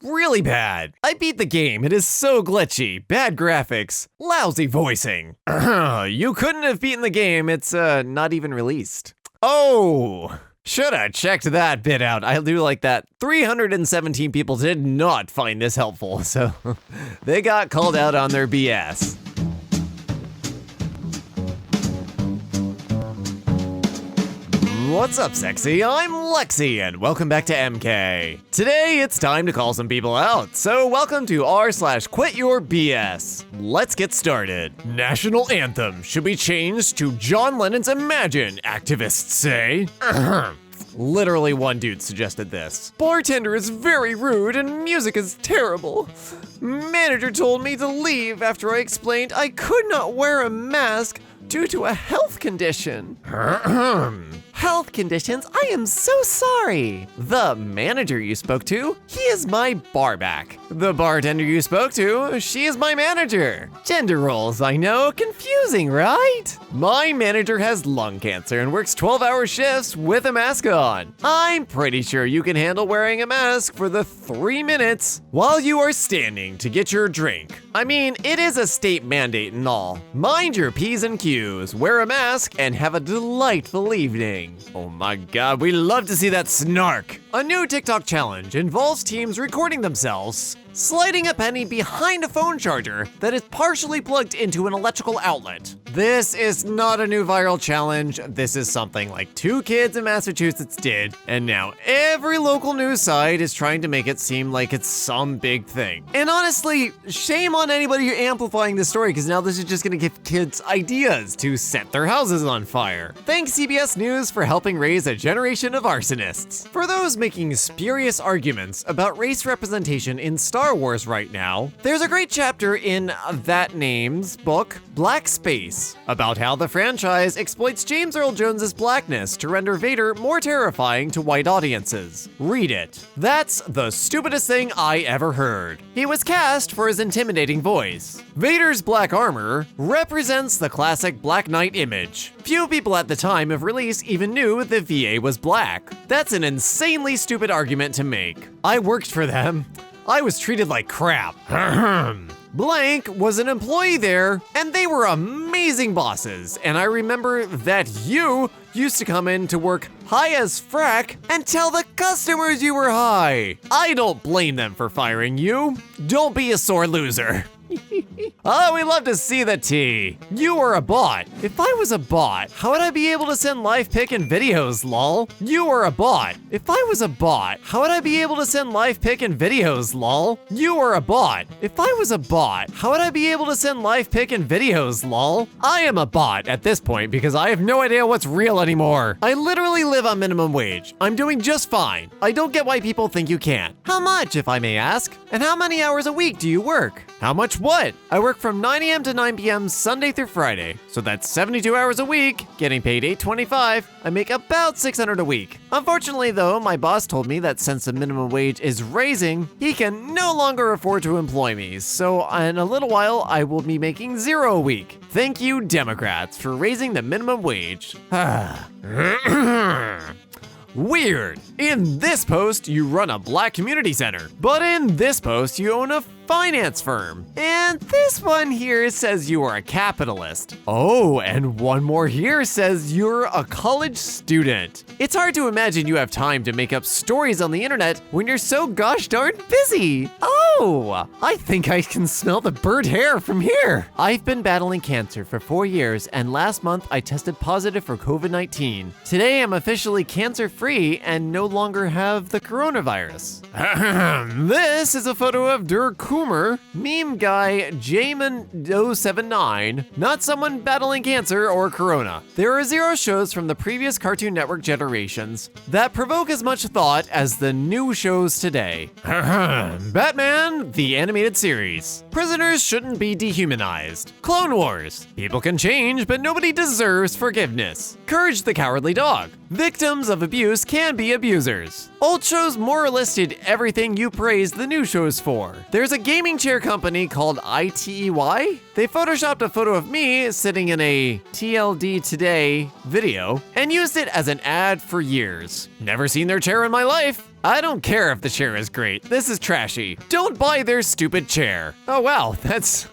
Really bad. I beat the game. It is so glitchy. Bad graphics. Lousy voicing. You couldn't have beaten the game. It's not even released. Oh, should have checked that bit out. I do like that. 317 people did not find this helpful, so they got called out on their BS. What's up, sexy? I'm Lexi, and welcome back to EmKay. Today, it's time to call some people out, so welcome to r/QuitYourBS. Let's get started. National anthem should be changed to John Lennon's Imagine, activists say. Literally one dude suggested this. Bartender is very rude and music is terrible. Manager told me to leave after I explained I could not wear a mask due to a health condition. Health conditions? I am so sorry. The manager you spoke to, he is my barback. The bartender you spoke to, she is my manager. Gender roles, I know, confusing, right? My manager has lung cancer and works 12-hour shifts with a mask on. I'm pretty sure you can handle wearing a mask for the 3 minutes while you are standing to get your drink. I mean, it is a state mandate and all. Mind your P's and Q's, wear a mask, and have a delightful evening. Oh my god, we love to see that snark. A new TikTok challenge involves teams recording themselves sliding a penny behind a phone charger that is partially plugged into an electrical outlet. This is not a new viral challenge. This is something like 2 kids in Massachusetts did, and now every local news site is trying to make it seem like it's some big thing. And honestly, shame on anybody amplifying this story, because now this is just gonna give kids ideas to set their houses on fire. Thanks CBS News for helping raise a generation of arsonists. For those making spurious arguments about race representation in Star Wars right now, there's a great chapter in that name's book, Black Space, about how the franchise exploits James Earl Jones's blackness to render Vader more terrifying to white audiences. Read it. That's the stupidest thing I ever heard. He was cast for his intimidating voice. Vader's black armor represents the classic Black Knight image. Few people at the time of release even knew the VA was black. That's an insanely stupid argument to make. I worked for them. I was treated like crap. Blank was an employee there, and they were amazing bosses. And I remember that you used to come in to work high as frack and tell the customers you were high. I don't blame them for firing you. Don't be a sore loser. Oh, we love to see the tea. You are a bot. If I was a bot, how would I be able to send live pic and videos, lol? You are a bot. If I was a bot, how would I be able to send live pic and videos, lol? You are a bot. If I was a bot, how would I be able to send live pic and videos, lol? I am a bot at this point because I have no idea what's real anymore. I literally live on minimum wage. I'm doing just fine. I don't get why people think you can't. How much, if I may ask? And how many hours a week do you work? How much what? I work from 9 a.m. to 9 p.m. Sunday through Friday. So that's 72 hours a week, getting paid $8.25. I make about $600 a week. Unfortunately though, my boss told me that since the minimum wage is raising, he can no longer afford to employ me. So in a little while, I will be making $0 a week. Thank you, Democrats, for raising the minimum wage. Weird. In this post, you run a black community center. But in this post, you own a finance firm. And this one here says you are a capitalist. Oh, and one more here says you're a college student. It's hard to imagine you have time to make up stories on the internet when you're so gosh darn busy. Oh, I think I can smell the burnt hair from here. I've been battling cancer for 4 years, and last month I tested positive for COVID-19. Today I'm officially cancer-free and no longer have the coronavirus. This is a photo of Dirk Coomer, meme guy Jamin079, not someone battling cancer or corona. There are 0 shows from the previous Cartoon Network generations that provoke as much thought as the new shows today. Batman, the animated series. Prisoners shouldn't be dehumanized. Clone Wars. People can change, but nobody deserves forgiveness. Courage the Cowardly Dog. Victims of abuse can be abusers. Old shows more or less did everything you praised the new shows for. There's a gaming chair company called ITEY. They photoshopped a photo of me sitting in a TLD Today video and used it as an ad for years. Never seen their chair in my life. I don't care if the chair is great. This is trashy. Don't buy their stupid chair. Oh wow, that's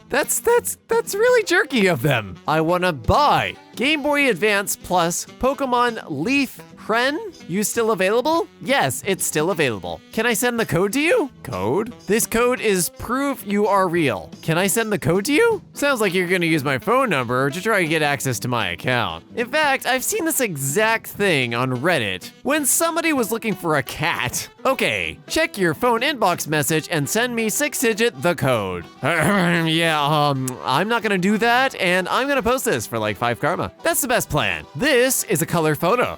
really jerky of them. I wanna buy Game Boy Advance Plus Pokemon Leaf Ren, you still available? Yes, it's still available. Can I send the code to you? Code? This code is proof you are real. Can I send the code to you? Sounds like you're gonna use my phone number to try to get access to my account. In fact, I've seen this exact thing on Reddit when somebody was looking for a cat. Okay, check your phone inbox message and send me 6-digit the code. I'm not gonna do that, and I'm gonna post this for like 5 karma. That's the best plan. This is a color photo.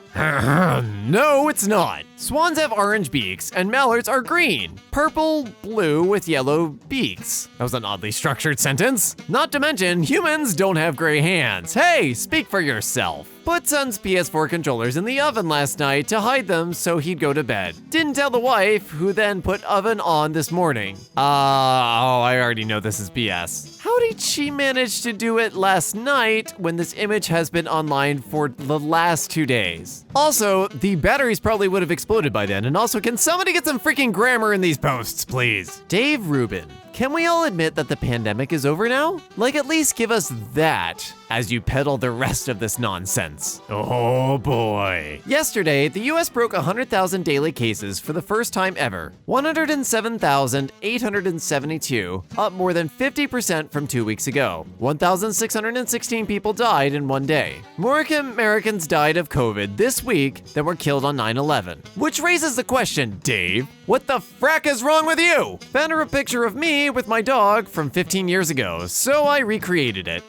No, it's not. Swans have orange beaks and mallards are green. Purple, blue with yellow beaks. That was an oddly structured sentence. Not to mention, humans don't have gray hands. Hey, speak for yourself. Put son's PS4 controllers in the oven last night to hide them so he'd go to bed. Didn't tell the wife, who then put oven on this morning. I already know this is BS. How did she manage to do it last night when this image has been online for the last 2 days? Also, the batteries probably would have exploded by then, and also, can somebody get some freaking grammar in these posts, please? Dave Rubin. Can we all admit that the pandemic is over now? Like, at least give us that as you peddle the rest of this nonsense. Oh boy. Yesterday, the US broke 100,000 daily cases for the first time ever. 107,872, up more than 50% from 2 weeks ago. 1,616 people died in one day. More Americans died of COVID this week than were killed on 9/11. Which raises the question, Dave, what the frack is wrong with you? Found a picture of me with my dog from 15 years ago, so I recreated it.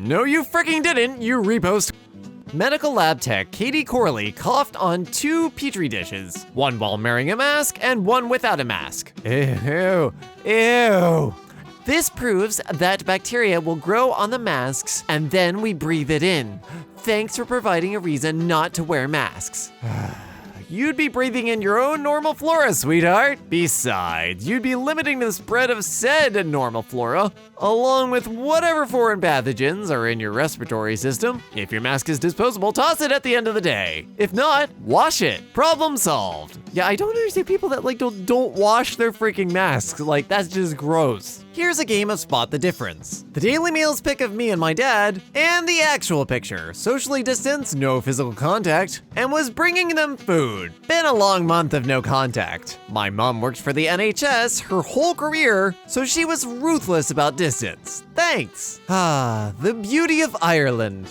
No, you freaking didn't, you repost. Medical lab tech Katie Corley coughed on 2 petri dishes, one while wearing a mask and one without a mask. Ew, ew. This proves that bacteria will grow on the masks and then we breathe it in. Thanks for providing a reason not to wear masks. You'd be breathing in your own normal flora, sweetheart. Besides, you'd be limiting the spread of said normal flora, along with whatever foreign pathogens are in your respiratory system. If your mask is disposable, toss it at the end of the day. If not, wash it. Problem solved. Yeah, I don't understand people that don't wash their freaking masks. Like, that's just gross. Here's a game of Spot the Difference. The Daily Mail's pic of me and my dad, and the actual picture. Socially distanced, no physical contact, and was bringing them food. Been a long month of no contact. My mom worked for the NHS her whole career, so she was ruthless about distance. Thanks. The beauty of Ireland.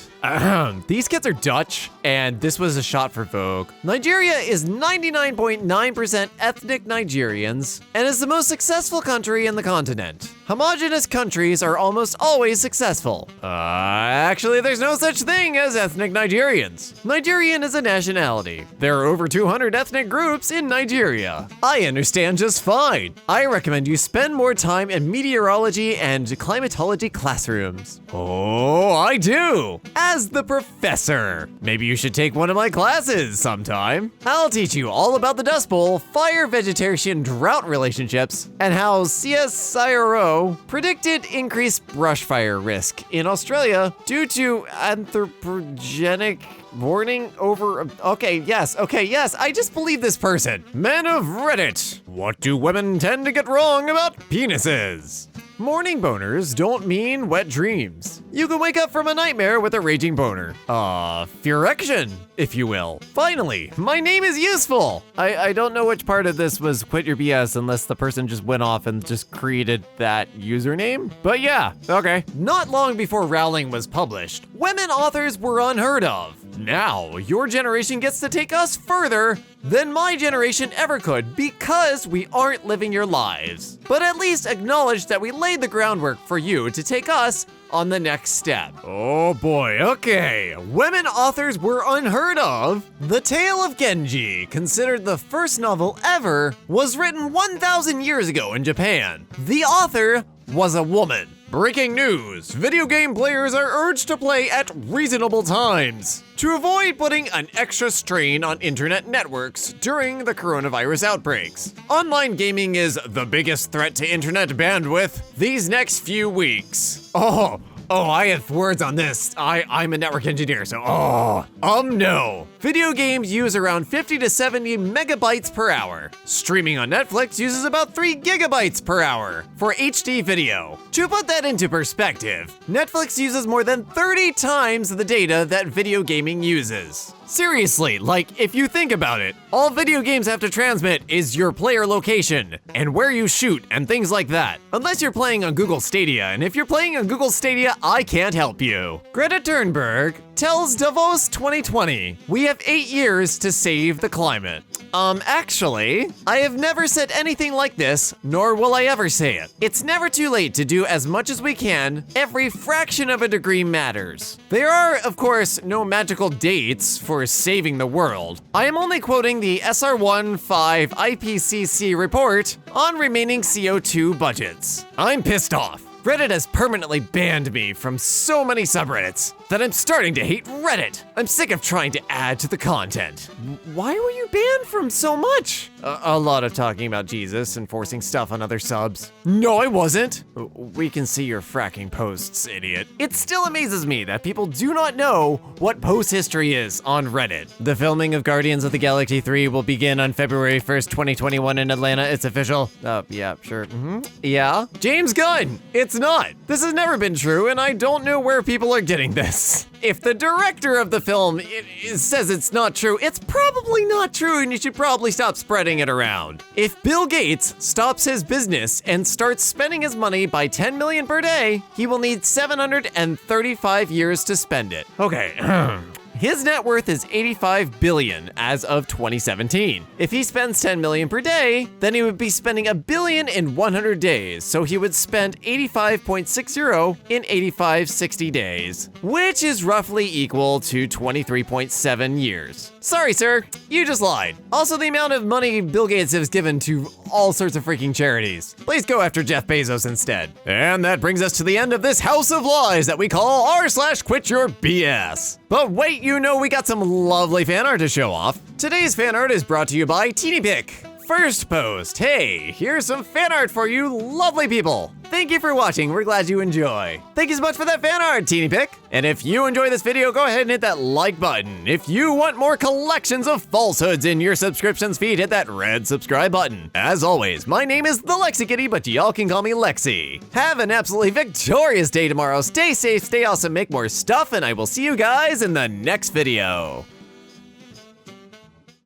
These kids are Dutch, and this was a shot for Vogue. Nigeria is 99.9% ethnic Nigerians, and is the most successful country in the continent. Homogenous countries are almost always successful. Actually, there's no such thing as ethnic Nigerians. Nigerian is a nationality. There are over 200 ethnic groups in Nigeria. I understand just fine. I recommend you spend more time in meteorology and climatology classrooms. Oh, I do! As the professor. Maybe you should take one of my classes sometime. I'll teach you all about the Dust Bowl, fire vegetation drought relationships, and how CSIRO predicted increased brush fire risk in Australia due to anthropogenic warning over. Okay, yes, I just believe this person. Men of Reddit. What do women tend to get wrong about penises? Morning boners don't mean wet dreams. You can wake up from a nightmare with a raging boner. Furection, if you will. Finally, my name is useful. I don't know which part of this was quit your BS unless the person just went off and just created that username. But yeah, okay. Not long before Rowling was published, women authors were unheard of. Now, your generation gets to take us further than my generation ever could because we aren't living your lives. But at least acknowledge that we laid the groundwork for you to take us on the next step. Oh boy, okay. Women authors were unheard of. The Tale of Genji, considered the first novel ever, was written 1,000 years ago in Japan. The author was a woman. Breaking news, video game players are urged to play at reasonable times to avoid putting an extra strain on internet networks during the coronavirus outbreaks. Online gaming is the biggest threat to internet bandwidth these next few weeks. Oh, I have words on this. I'm a network engineer, so no. Video games use around 50 to 70 megabytes per hour. Streaming on Netflix uses about 3 gigabytes per hour for HD video. To put that into perspective, Netflix uses more than 30 times the data that video gaming uses. Seriously, like, if you think about it, all video games have to transmit is your player location and where you shoot and things like that. Unless you're playing on Google Stadia, and if you're playing on Google Stadia, I can't help you. Greta Thunberg tells Davos 2020, "We have 8 years to save the climate." Actually, I have never said anything like this, nor will I ever say it. It's never too late to do as much as we can. Every fraction of a degree matters. There are, of course, no magical dates for saving the world. I am only quoting the SR15 IPCC report on remaining CO2 budgets. I'm pissed off. Reddit has permanently banned me from so many subreddits that I'm starting to hate Reddit. I'm sick of trying to add to the content. Why were you banned from so much? A lot of talking about Jesus and forcing stuff on other subs. No, I wasn't. We can see your fracking posts, idiot. It still amazes me that people do not know what post history is on Reddit. The filming of Guardians of the Galaxy 3 will begin on February 1st, 2021 in Atlanta. It's official. Yeah, sure. Yeah. James Gunn. It's not. This has never been true, and I don't know where people are getting this. If the director of the film says it's not true, it's probably not true, and you should probably stop spreading it around. If Bill Gates stops his business and starts spending his money by 10 million per day, he will need 735 years to spend it. Okay. His net worth is 85 billion as of 2017. If he spends 10 million per day, then he would be spending $1 billion in 100 days. So he would spend 85.60 in 8560 days, which is roughly equal to 23.7 years. Sorry, sir, you just lied. Also, the amount of money Bill Gates has given to all sorts of freaking charities. Please go after Jeff Bezos instead. And that brings us to the end of this house of lies that we call r/QuitYourBS. But wait, you know we got some lovely fan art to show off. Today's fan art is brought to you by TeenyPic. First post, hey, here's some fan art for you lovely people. Thank you for watching, we're glad you enjoy. Thank you so much for that fan art, TeenyPic. And if you enjoy this video, go ahead and hit that like button. If you want more collections of falsehoods in your subscriptions feed, hit that red subscribe button. As always, my name is the Lexi Kitty, but y'all can call me Lexi. Have an absolutely victorious day tomorrow. Stay safe, stay awesome, make more stuff, and I will see you guys in the next video.